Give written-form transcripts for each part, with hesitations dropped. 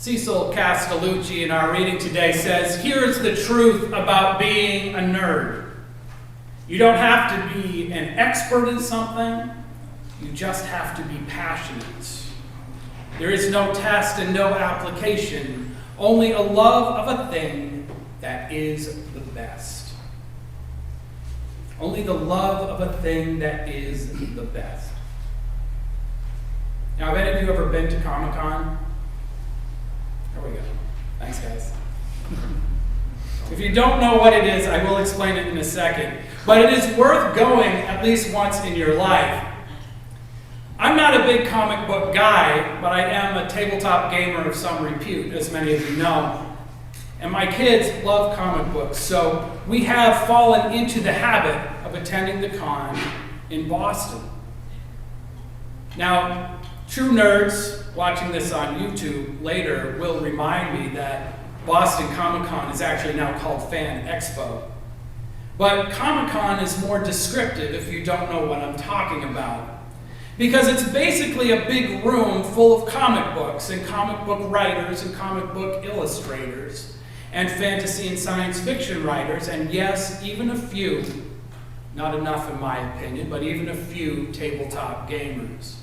Cecil Castellucci in our reading today says, "Here's the truth about being a nerd. You don't have to be an expert in something, you just have to be passionate. There is no test and no application, only a love of a thing that is the best." Only the love of a thing that is the best. Now, have any of you ever been to Comic-Con? There we go. Thanks, guys. If you don't know what it is, I will explain it in a second. But it is worth going at least once in your life. I'm not a big comic book guy, but I am a tabletop gamer of some repute, as many of you know. And my kids love comic books, so we have fallen into the habit of attending the con in Boston. Now, true nerds watching this on YouTube later will remind me that Boston Comic-Con is actually now called Fan Expo. But Comic-Con is more descriptive if you don't know what I'm talking about, because it's basically a big room full of comic books and comic book writers and comic book illustrators and fantasy and science fiction writers, and yes, even a few, not enough in my opinion, but even a few tabletop gamers.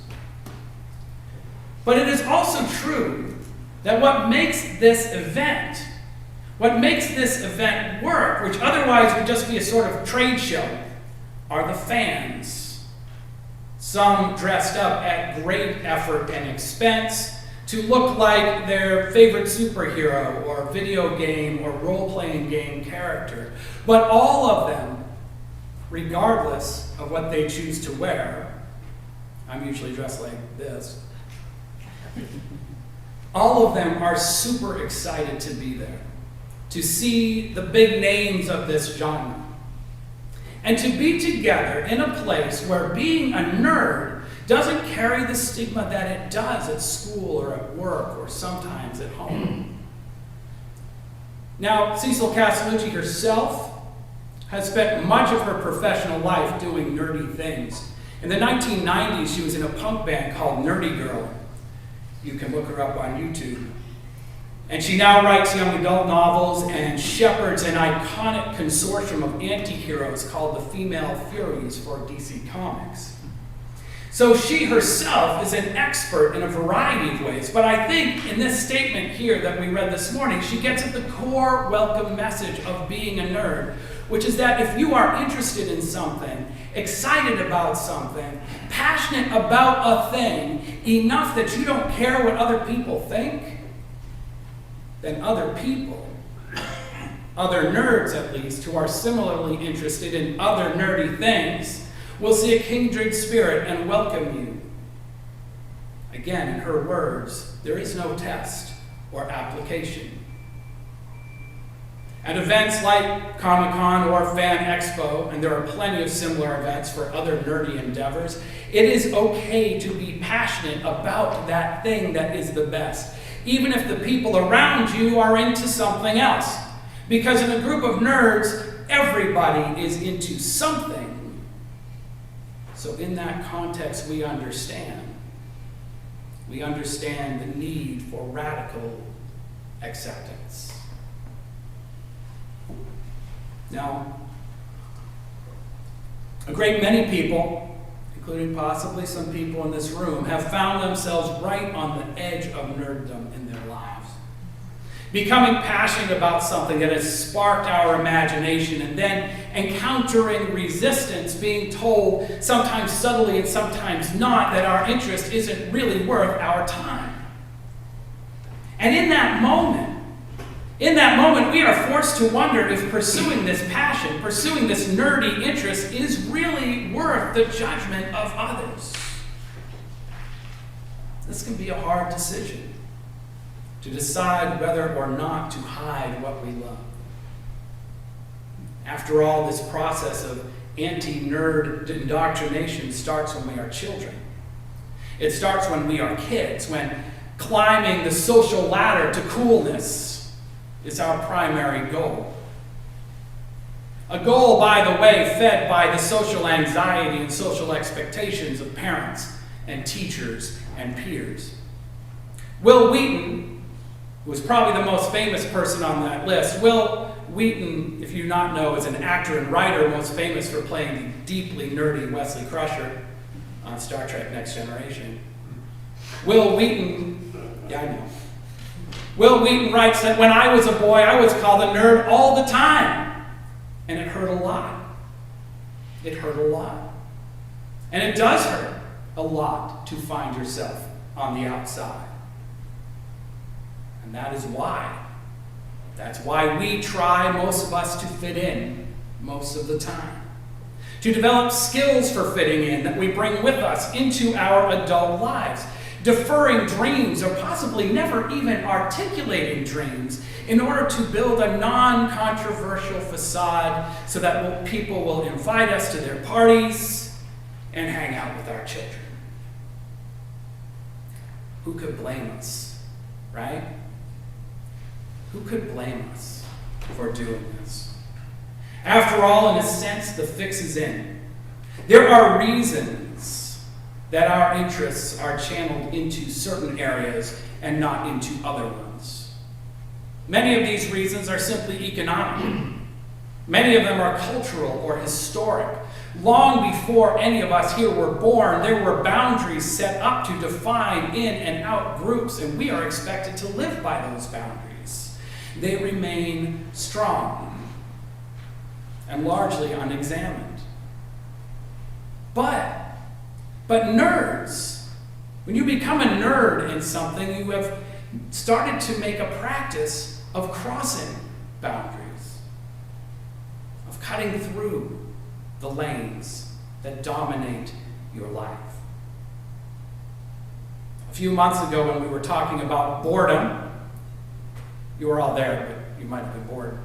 But it is also true that what makes this event work, which otherwise would just be a sort of trade show, are the fans. Some dressed up at great effort and expense to look like their favorite superhero or video game or role-playing game character. But all of them, regardless of what they choose to wear, I'm usually dressed like this, all of them are super excited to be there, to see the big names of this genre, and to be together in a place where being a nerd doesn't carry the stigma that it does at school or at work or sometimes at home. Now, Cecil Castellucci herself has spent much of her professional life doing nerdy things. In the 1990s, she was in a punk band called Nerdy Girl. You can look her up on YouTube. And she now writes young adult novels and shepherds an iconic consortium of anti-heroes called the Female Furies for DC Comics. So she herself is an expert in a variety of ways, but I think in this statement here that we read this morning, she gets at the core welcome message of being a nerd, which is that if you are interested in something, excited about something, passionate about a thing, enough that you don't care what other people think, then other people, other nerds at least, who are similarly interested in other nerdy things, will see a kindred spirit and welcome you. Again, in her words, there is no test or application. At events like Comic-Con or Fan Expo, and there are plenty of similar events for other nerdy endeavors, it is okay to be passionate about that thing that is the best, even if the people around you are into something else. Because in a group of nerds, everybody is into something. So in that context, we understand the need for radical acceptance. Now, a great many people, including possibly some people in this room, have found themselves right on the edge of nerddom in their lives, becoming passionate about something that has sparked our imagination and then encountering resistance, being told, sometimes subtly and sometimes not, that our interest isn't really worth our time. And in that moment, we are forced to wonder if pursuing this passion, pursuing this nerdy interest, is really worth the judgment of others. This can be a hard decision, to decide whether or not to hide what we love. After all, this process of anti-nerd indoctrination starts when we are children. It starts when we are kids, when climbing the social ladder to coolness is our primary goal. A goal, by the way, fed by the social anxiety and social expectations of parents and teachers and peers. Wil Wheaton who was probably the most famous person on that list. Wil Wheaton, if you not know, is an actor and writer most famous for playing the deeply nerdy Wesley Crusher on Star Trek Next Generation. Wil Wheaton, yeah, I know. Wil Wheaton writes that when I was a boy, I was called a nerd all the time. And it hurt a lot. It hurt a lot. And it does hurt a lot to find yourself on the outside. And that is why. That's why we try, most of us, to fit in most of the time. To develop skills for fitting in that we bring with us into our adult lives. Deferring dreams or possibly never even articulating dreams in order to build a non-controversial facade so that people will invite us to their parties and hang out with our children. Who could blame us, right? Who could blame us for doing this? After all, in a sense, the fix is in. There are reasons that our interests are channeled into certain areas and not into other ones. Many of these reasons are simply economic. Many of them are cultural or historic. Long before any of us here were born, there were boundaries set up to define in and out groups, and we are expected to live by those boundaries. They remain strong and largely unexamined. But nerds, when you become a nerd in something, you have started to make a practice of crossing boundaries, of cutting through the lanes that dominate your life. A few months ago when we were talking about boredom, you were all there, but you might have been bored.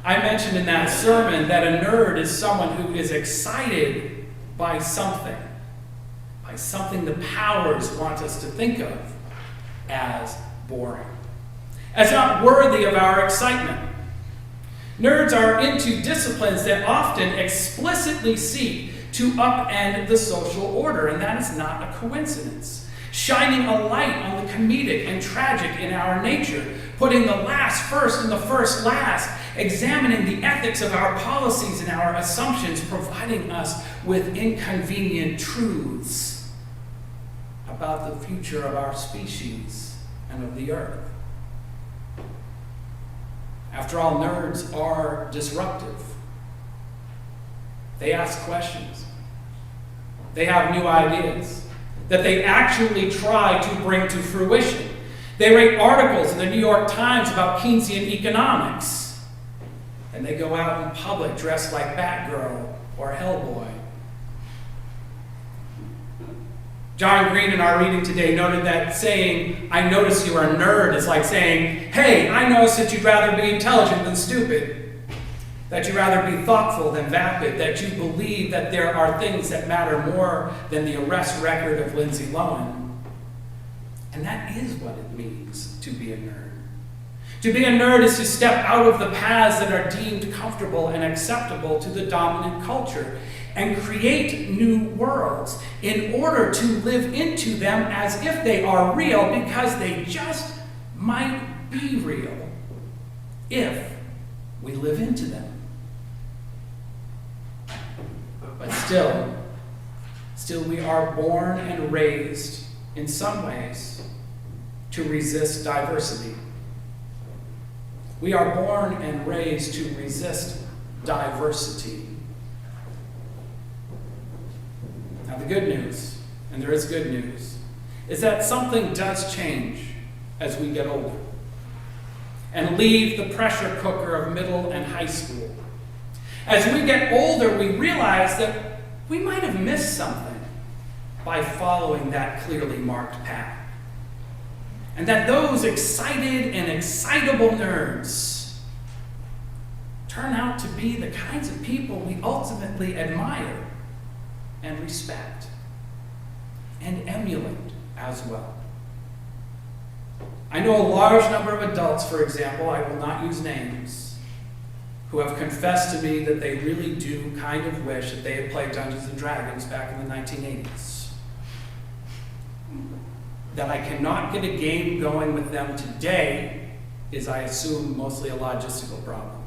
I mentioned in that sermon that a nerd is someone who is excited by something the powers want us to think of as boring, as not worthy of our excitement. Nerds are into disciplines that often explicitly seek to upend the social order, and that is not a coincidence. Shining a light on the comedic and tragic in our nature, putting the last first and the first last, examining the ethics of our policies and our assumptions, providing us with inconvenient truths about the future of our species and of the earth. After all, nerds are disruptive. They ask questions. They have new ideas that they actually try to bring to fruition. They write articles in the New York Times about Keynesian economics. And they go out in public dressed like Batgirl or Hellboy. John Green in our reading today noted that saying, "I notice you're a nerd," is like saying, "Hey, I notice that you'd rather be intelligent than stupid, that you'd rather be thoughtful than vapid, that you believe that there are things that matter more than the arrest record of Lindsay Lohan." And that is what it means to be a nerd. To be a nerd is to step out of the paths that are deemed comfortable and acceptable to the dominant culture and create new worlds in order to live into them as if they are real, because they just might be real if we live into them. But still we are born and raised in some ways to resist diversity. We are born and raised to resist diversity. Now, the good news, and there is good news, is that something does change as we get older and leave the pressure cooker of middle and high school. As we get older, we realize that we might have missed something by following that clearly marked path. And that those excited and excitable nerds turn out to be the kinds of people we ultimately admire and respect and emulate as well. I know a large number of adults, for example, I will not use names, who have confessed to me that they really do kind of wish that they had played Dungeons & Dragons back in the 1980s. that I cannot get a game going with them today is, I assume, mostly a logistical problem.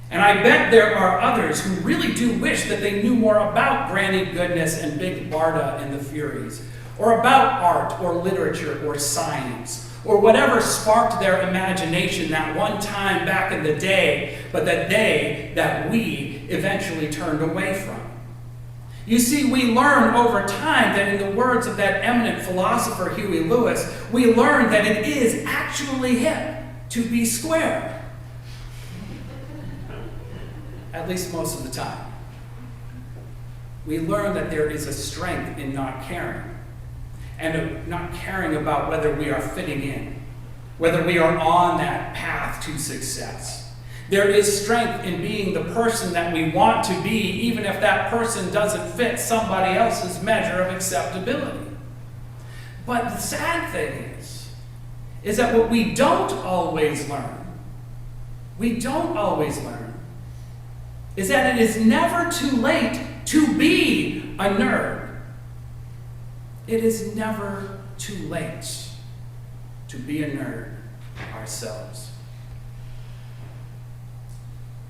And I bet there are others who really do wish that they knew more about Granny Goodness and Big Barda and the Furies, or about art or literature or science, or whatever sparked their imagination that one time back in the day, but that we eventually turned away from. You see, we learn over time that, in the words of that eminent philosopher Huey Lewis, we learn that it is actually hip to be square. At least most of the time. We learn that there is a strength in not caring, and of not caring about whether we are fitting in, whether we are on that path to success. There is strength in being the person that we want to be, even if that person doesn't fit somebody else's measure of acceptability. But the sad thing is that what we don't always learn, is that it is never too late to be a nerd. It is never too late to be a nerd ourselves.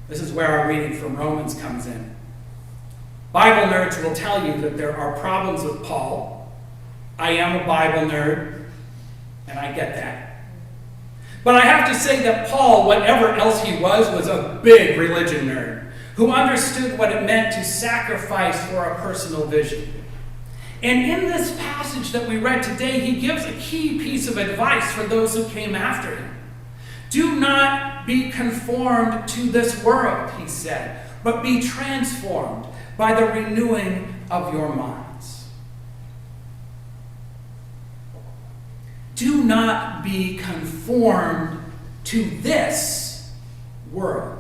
This is where our reading from Romans comes in. Bible nerds will tell you that there are problems with Paul. I am a Bible nerd, and I get that. But I have to say that Paul, whatever else he was a big religion nerd who understood what it meant to sacrifice for a personal vision. And in this passage that we read today, he gives a key piece of advice for those who came after him. Do not be conformed to this world, he said, but be transformed by the renewing of your minds. Do not be conformed to this world.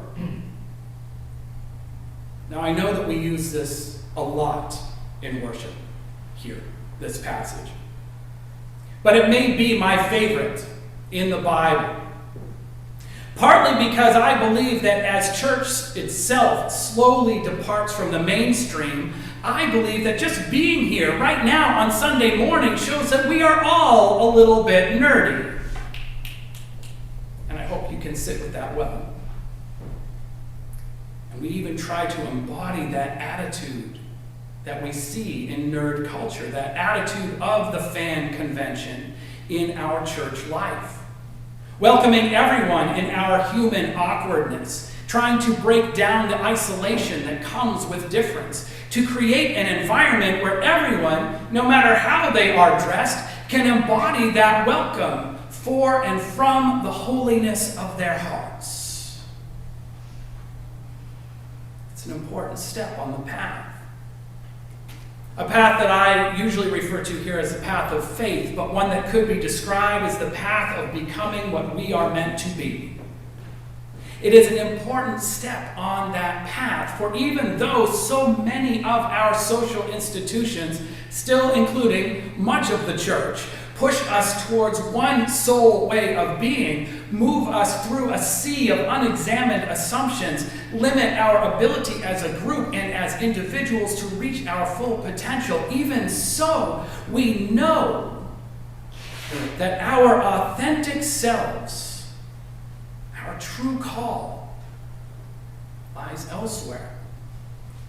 Now, I know that we use this a lot in worship here, this passage. But it may be my favorite in the Bible. Partly because I believe that as church itself slowly departs from the mainstream, I believe that just being here right now on Sunday morning shows that we are all a little bit nerdy. And I hope you can sit with that well. And we even try to embody that attitude that we see in nerd culture, that attitude of the fan convention in our church life. Welcoming everyone in our human awkwardness, trying to break down the isolation that comes with difference, to create an environment where everyone, no matter how they are dressed, can embody that welcome for and from the holiness of their hearts. It's an important step on the path. A path that I usually refer to here as the path of faith, but one that could be described as the path of becoming what we are meant to be. It is an important step on that path, for even though so many of our social institutions, still including much of the church, push us towards one sole way of being, move us through a sea of unexamined assumptions, limit our ability as a group and as individuals to reach our full potential, even so, we know that our authentic selves, our true call, lies elsewhere,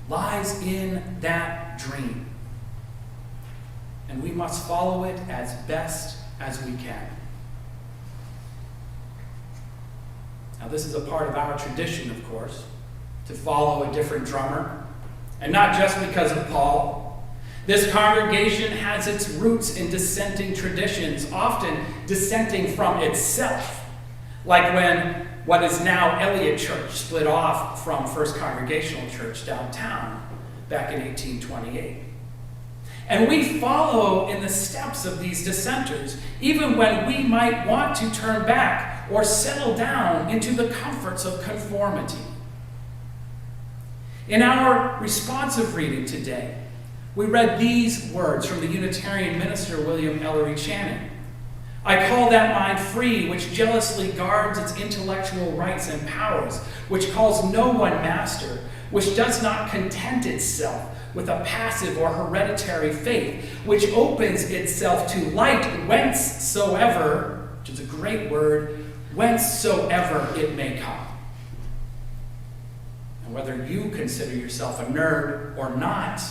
lies in that dream. And we must follow it as best as we can. Now, this is a part of our tradition, of course, to follow a different drummer, and not just because of Paul. This congregation has its roots in dissenting traditions, often dissenting from itself, like when what is now Elliott Church split off from First Congregational Church downtown back in 1828. And we follow in the steps of these dissenters, even when we might want to turn back or settle down into the comforts of conformity. In our responsive reading today, we read these words from the Unitarian minister William Ellery Channing. I call that mind free, which jealously guards its intellectual rights and powers, which calls no one master, which does not content itself with a passive or hereditary faith, which opens itself to light whencesoever, which is a great word, whencesoever it may come. And whether you consider yourself a nerd or not,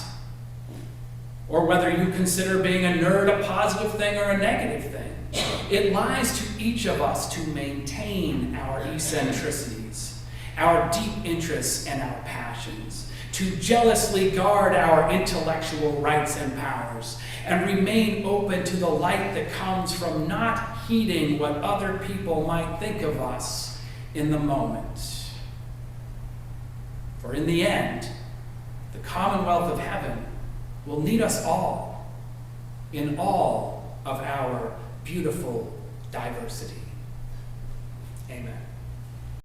or whether you consider being a nerd a positive thing or a negative thing, it lies to each of us to maintain our eccentricities, our deep interests, and our passions, to jealously guard our intellectual rights and powers, and remain open to the light that comes from not heeding what other people might think of us in the moment. For in the end, the commonwealth of heaven will need us all in all of our beautiful diversity. Amen.